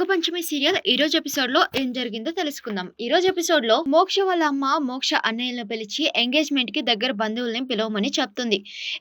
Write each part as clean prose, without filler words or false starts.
Nag Panchami serial ఈ రోజు episode లో ఏం జరిగిందో తెలుసుకుందాం. ఈ రోజు ఎపిసోడ్ లో మోక్ష వాళ్ళ అమ్మ మోక్ష అన్నయ్యలను పిలిచి ఎంగేజ్మెంట్ కి దగ్గర బంధువుల్ని పిలవమని చెప్తుంది.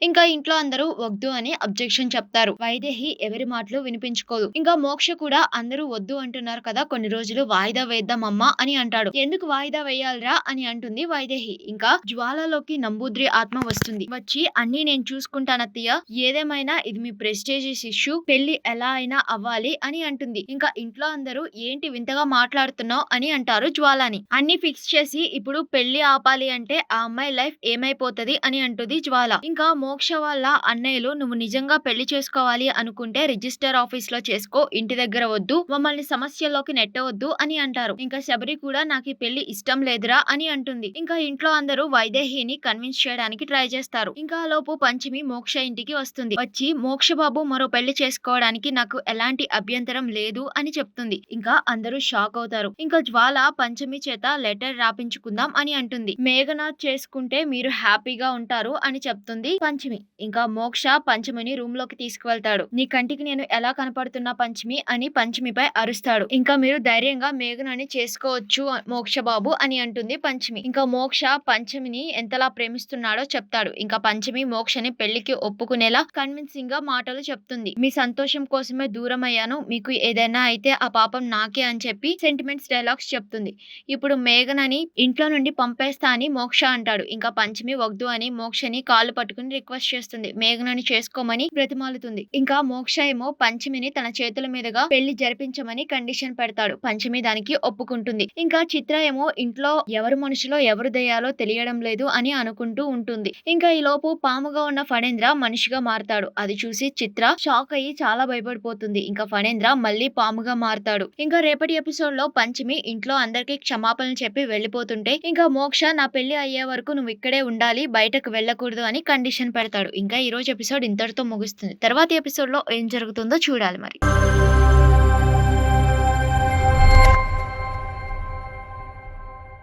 ఇంకా ఇంట్లో అందరూ వద్దు అని అబ్జెక్షన్ చెప్తారు. వైదేహి ఎవరి మాటలు వినిపించుకోదు. ఇంకా మోక్ష కూడా అందరూ వద్దు అంటున్నారు కదా, కొన్ని రోజులు వాయిదా వేద్దాం అమ్మా అని అంటాడు. ఎందుకు వాయిదా వేయాలరా అని అంటుంది వైదేహి. ఇంకా జ్వాలలోకి నంబూద్రి ఆత్మ వస్తుంది. వచ్చి అన్ని నేను చూసుకుంటానత్తయ్య, ఏదేమైనా ఇది మీ ప్రెస్టేజియస్ ఇష్యూ, పెళ్లి ఎలా అయినా అవ్వాలి అని అంటుంది. ఇంకా ఇంట్లో అందరూ ఏంటి వింతగా మాట్లాడుతున్నావు అని అంటారు జ్వాలని. అన్ని ఫిక్స్ చేసి ఇప్పుడు పెళ్లి ఆపాలి అంటే ఆ అమ్మాయి లైఫ్ ఏమైపోతది అని అంటుంది జ్వాల. ఇంకా మోక్ష వాళ్ళ అన్నయ్యలు నువ్వు నిజంగా పెళ్లి చేసుకోవాలి అనుకుంటే రిజిస్టర్ ఆఫీస్ లో చేసుకో, ఇంటి దగ్గర వద్దు, మమ్మల్ని సమస్యల్లోకి నెట్టవద్దు అని అంటారు. ఇంకా శబరి కూడా నాకు ఈ పెళ్లి ఇష్టం లేదురా అని అంటుంది. ఇంకా ఇంట్లో అందరూ వైదేహిని కన్విన్స్ చేయడానికి ట్రై చేస్తారు. ఇంకా లోపు పంచమి మోక్ష ఇంటికి వస్తుంది. వచ్చి మోక్ష బాబు మరో పెళ్లి చేసుకోవడానికి నాకు ఎలాంటి అభ్యంతరం లేదు అని చెప్తుంది. ఇంకా అందరూ షాక్ అవుతారు. ఇంకా జ్వాల పంచమి చేత లెటర్ రాపించుకుందాం అని అంటుంది. మేఘనాథ్ చేసుకుంటే మీరు హ్యాపీగా ఉంటారు అని చెప్తుంది పంచమి. ఇంకా మోక్ష పంచమిని రూమ్ లోకి తీసుకువెళ్తాడు. నీ కంటికి నేను ఎలా కనపడుతున్నా పంచమి అని పంచమిపై అరుస్తాడు. ఇంకా మీరు ధైర్యంగా మేఘనాన్ని చేసుకోవచ్చు మోక్ష బాబు అని అంటుంది పంచమి. ఇంకా మోక్ష పంచమిని ఎంతలా ప్రేమిస్తున్నాడో చెప్తాడు. ఇంకా పంచమి మోక్షని పెళ్లికి ఒప్పుకునేలా కన్విన్సింగ్ గా మాటలు చెప్తుంది. మీ సంతోషం కోసమే దూరం అయ్యాను, మీకు ఏదైనా అయితే ఆ పాపం నాకే అని చెప్పి సెంటిమెంట్స్ డైలాగ్స్ చెప్తుంది. ఇప్పుడు మేఘనని ఇంట్లో నుండి పంపేస్తా అని మోక్ష అంటాడు. ఇంకా పంచమి వద్దు అని మోక్షని కాళ్ళు పట్టుకుని రిక్వెస్ట్ చేస్తుంది. మేఘనని చేసుకోమని బ్రతిమాలుతుంది. ఇంకా మోక్ష ఏమో పంచమిని తన చేతుల మీదుగా పెళ్లి జరిపించమని కండిషన్ పెడతాడు. పంచమి దానికి ఒప్పుకుంటుంది. ఇంకా చిత్ర ఏమో ఇంట్లో ఎవరు మనుషులో ఎవరు దయ్యాలో తెలియడం లేదు అని అనుకుంటూ ఉంటుంది. ఇంకా ఈ లోపు పాముగా ఉన్న ఫణేంద్ర మనిషిగా మారతాడు. అది చూసి చిత్ర షాక్ అయ్యి చాలా భయపడిపోతుంది. ఇంకా ఫణేంద్ర మళ్ళీ పాముగా మారతాడు. ఇంకా రేపటి ఎపిసోడ్ లో పంచమి ఇంట్లో అందరికి క్షమాపణలు చెప్పి వెళ్ళిపోతుంటే ఇంకా మోక్ష నా పెళ్లి అయ్యే వరకు నువ్వు ఇక్కడే ఉండాలి, బయటకు వెళ్ళకూడదు అని కండిషన్ పెడతాడు. ఇంకా ఈ రోజు ఎపిసోడ్ ఇంతటితో ముగుస్తుంది. తర్వాత ఎపిసోడ్ లో ఏం జరుగుతుందో చూడాలి మరి.